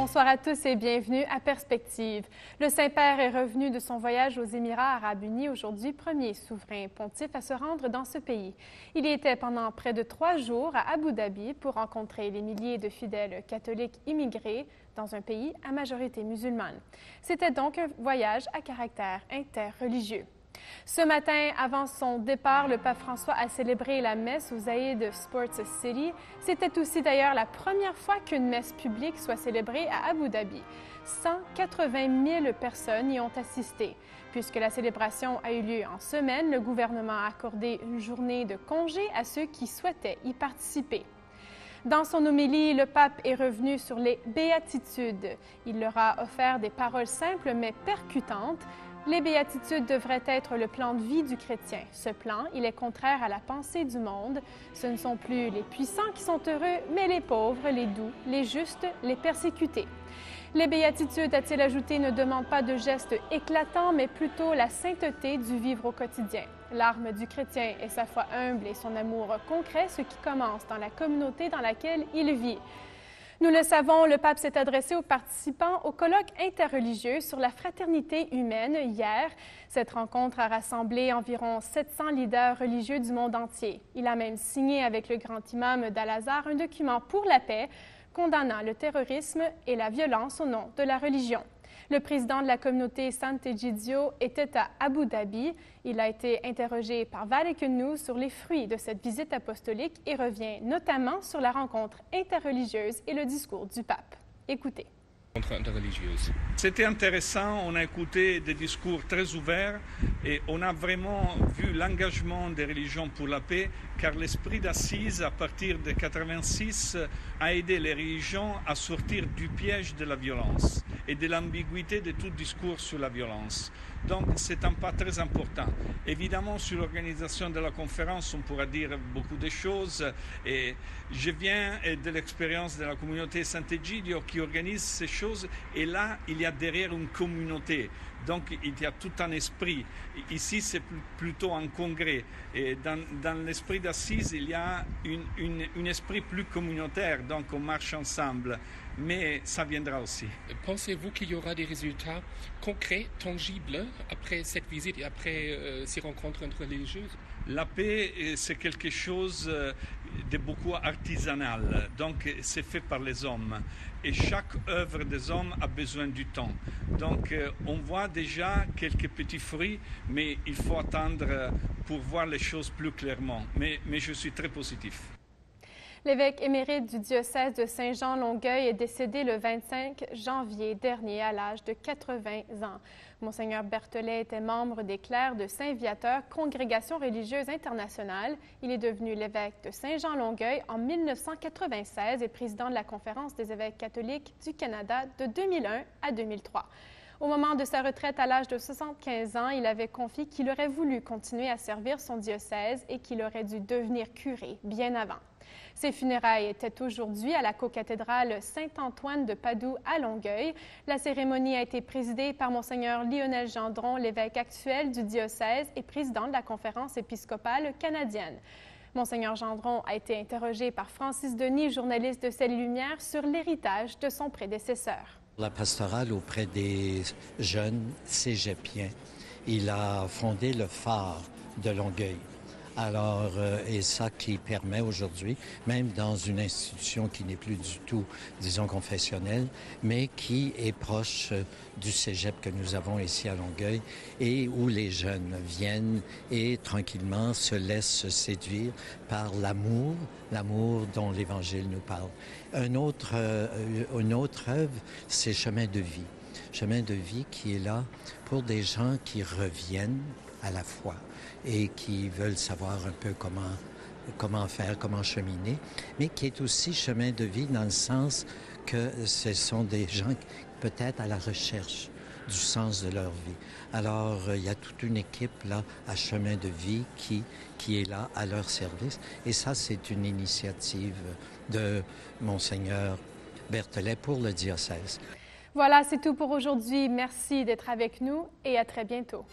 Bonsoir à tous et bienvenue à Perspective. Le Saint-Père est revenu de son voyage aux Émirats arabes unis aujourd'hui, premier souverain pontife à se rendre dans ce pays. Il y était pendant près de 3 jours à Abu Dhabi pour rencontrer les milliers de fidèles catholiques immigrés dans un pays à majorité musulmane. C'était donc un voyage à caractère interreligieux. Ce matin, avant son départ, le pape François a célébré la messe au Zayed Sports City. C'était aussi d'ailleurs la première fois qu'une messe publique soit célébrée à Abu Dhabi. 180 000 personnes y ont assisté. Puisque la célébration a eu lieu en semaine, le gouvernement a accordé une journée de congé à ceux qui souhaitaient y participer. Dans son homélie, le pape est revenu sur les béatitudes. Il leur a offert des paroles simples mais percutantes. Les béatitudes devraient être le plan de vie du chrétien. Ce plan, il est contraire à la pensée du monde. Ce ne sont plus les puissants qui sont heureux, mais les pauvres, les doux, les justes, les persécutés. Les béatitudes, a-t-il ajouté, ne demandent pas de gestes éclatants, mais plutôt la sainteté du vivre au quotidien. L'arme du chrétien est sa foi humble et son amour concret, ce qui commence dans la communauté dans laquelle il vit. Nous le savons, le pape s'est adressé aux participants au colloque interreligieux sur la fraternité humaine hier. Cette rencontre a rassemblé environ 700 leaders religieux du monde entier. Il a même signé avec le grand imam d'Al-Azhar un document pour la paix, condamnant le terrorisme et la violence au nom de la religion. Le président de la communauté Sant'Egidio était à Abu Dhabi. Il a été interrogé par Vatican News sur les fruits de cette visite apostolique et revient notamment sur la rencontre interreligieuse et le discours du pape. Écoutez. C'était intéressant, on a écouté des discours très ouverts et on a vraiment vu l'engagement des religions pour la paix, car l'esprit d'Assise, à partir de 1986, a aidé les religions à sortir du piège de la violence et de l'ambiguïté de tout discours sur la violence. Donc c'est un pas très important. Évidemment, sur l'organisation de la conférence, on pourra dire beaucoup de choses. Et je viens de l'expérience de la communauté Sant'Egidio qui organise ces choses. Et là, il y a derrière une communauté. Donc il y a tout un esprit. Ici, c'est plutôt un congrès. Et dans l'esprit d'Assise, il y a un esprit plus communautaire. Donc on marche ensemble. Mais ça viendra aussi. Pensez-vous qu'il y aura des résultats concrets, tangibles, après cette visite et après ces rencontres interreligieuses? La paix, c'est quelque chose de beaucoup artisanal, donc c'est fait par les hommes. Et chaque œuvre des hommes a besoin du temps. Donc on voit déjà quelques petits fruits, mais il faut attendre pour voir les choses plus clairement. Mais je suis très positif. L'évêque émérite du diocèse de Saint-Jean-Longueuil est décédé le 25 janvier dernier à l'âge de 80 ans. Monseigneur Berthelet était membre des clercs de Saint-Viateur, congrégation religieuse internationale. Il est devenu l'évêque de Saint-Jean-Longueuil en 1996 et président de la Conférence des évêques catholiques du Canada de 2001 à 2003. Au moment de sa retraite à l'âge de 75 ans, il avait confié qu'il aurait voulu continuer à servir son diocèse et qu'il aurait dû devenir curé bien avant. Ses funérailles étaient aujourd'hui à la cocathédrale Saint-Antoine de Padoue à Longueuil. La cérémonie a été présidée par Monseigneur Lionel Gendron, l'évêque actuel du diocèse et président de la Conférence épiscopale canadienne. Monseigneur Gendron a été interrogé par Francis Denis, journaliste de Ciel et Lumière, sur l'héritage de son prédécesseur. La pastorale auprès des jeunes cégepiens. Il a fondé le phare de Longueuil. Alors, et ça qui permet aujourd'hui, même dans une institution qui n'est plus du tout, disons, confessionnelle, mais qui est proche du cégep que nous avons ici à Longueuil et où les jeunes viennent et tranquillement se laissent séduire par l'amour dont l'Évangile nous parle. Une autre œuvre, c'est Chemin de vie. Chemin de vie qui est là pour des gens qui reviennent à la foi et qui veulent savoir un peu comment faire, comment cheminer, mais qui est aussi chemin de vie dans le sens que ce sont des gens peut-être à la recherche du sens de leur vie. Alors, il y a toute une équipe là à Chemin de vie qui est là à leur service. Et ça, c'est une initiative de Monseigneur Berthelet pour le diocèse. Voilà, c'est tout pour aujourd'hui. Merci d'être avec nous et à très bientôt.